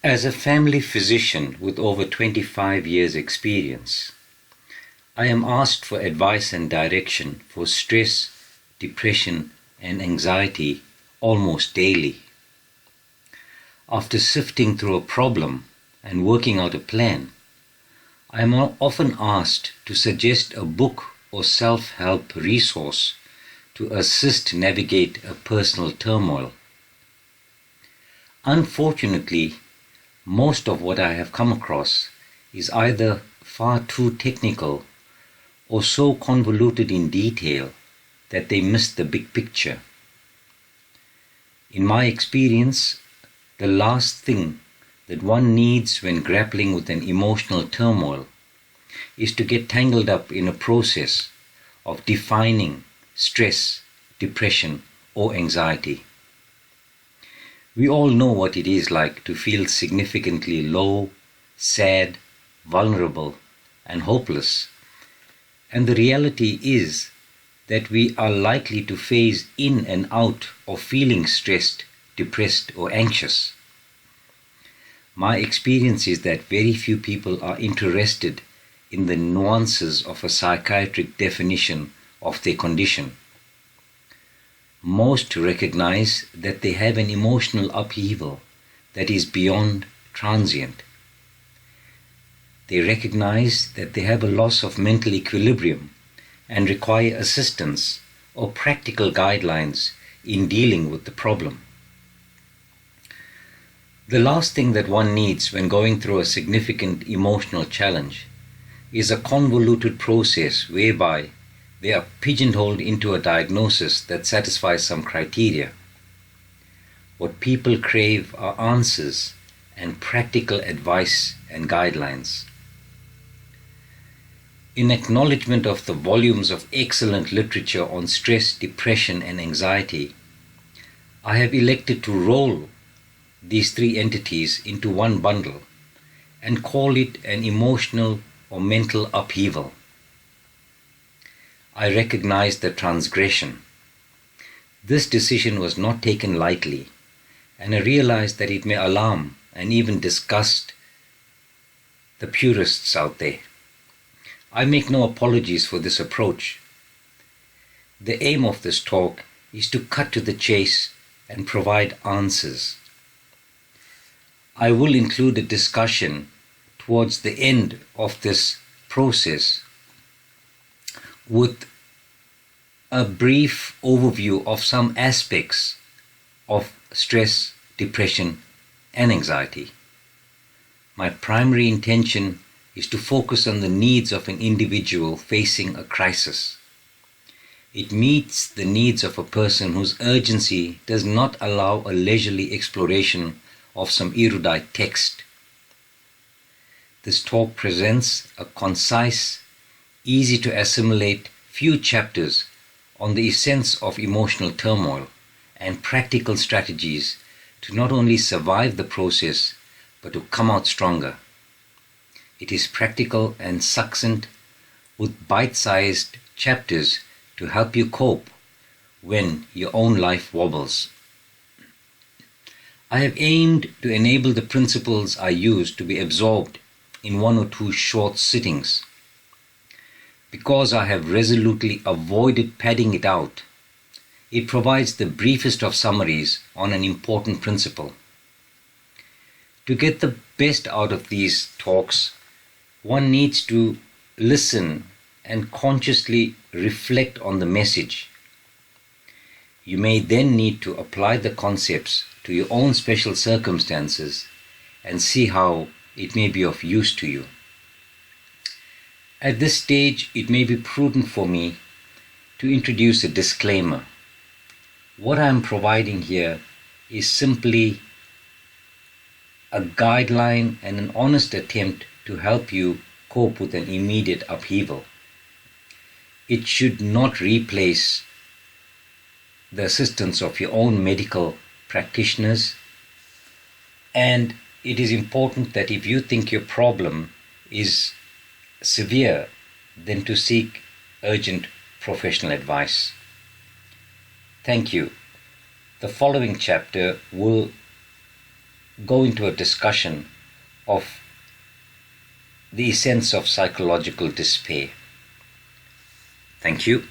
As a family physician with over 25 years experience, I am asked for advice and direction for stress, depression, and anxiety almost daily. After sifting through a problem and working out a plan, I am often asked to suggest a book or self-help resource to assist navigate a personal turmoil. Unfortunately, most of what I have come across is either far too technical or so convoluted in detail that they miss the big picture. In my experience, the last thing that one needs when grappling with an emotional turmoil is to get tangled up in a process of defining stress, depression, or anxiety. We all know what it is like to feel significantly low, sad, vulnerable, and hopeless. And the reality is that we are likely to phase in and out of feeling stressed, depressed, or anxious. My experience is that very few people are interested in the nuances of a psychiatric definition of their condition. Most recognize that they have an emotional upheaval that is beyond transient. They recognize that they have a loss of mental equilibrium and require assistance or practical guidelines in dealing with the problem. The last thing that one needs when going through a significant emotional challenge is a convoluted process whereby they are pigeonholed into a diagnosis that satisfies some criteria. What people crave are answers and practical advice and guidelines. In acknowledgement of the volumes of excellent literature on stress, depression, and anxiety, I have elected to roll these three entities into one bundle and call it an emotional or mental upheaval. I recognize the transgression. This decision was not taken lightly, and I realize that it may alarm and even disgust the purists out there. I make no apologies for this approach. The aim of this talk is to cut to the chase and provide answers. I will include a discussion towards the end of this process with a brief overview of some aspects of stress, depression, and anxiety. My primary intention is to focus on the needs of an individual facing a crisis. It meets the needs of a person whose urgency does not allow a leisurely exploration of some erudite text. This talk presents a concise, easy to assimilate few chapters on the essence of emotional turmoil and practical strategies to not only survive the process but to come out stronger. It is practical and succinct with bite-sized chapters to help you cope when your own life wobbles. I have aimed to enable the principles I use to be absorbed in one or two short sittings. Because I have resolutely avoided padding it out, it provides the briefest of summaries on an important principle. To get the best out of these talks, one needs to listen and consciously reflect on the message. You may then need to apply the concepts to your own special circumstances and see how it may be of use to you. At this stage, it may be prudent for me to introduce a disclaimer. What I am providing here is simply a guideline and an honest attempt to help you cope with an immediate upheaval. It should not replace the assistance of your own medical practitioners, and it is important that if you think your problem is severe, then to seek urgent professional advice. Thank you. The following chapter will go into a discussion of the essence of psychological despair. Thank you.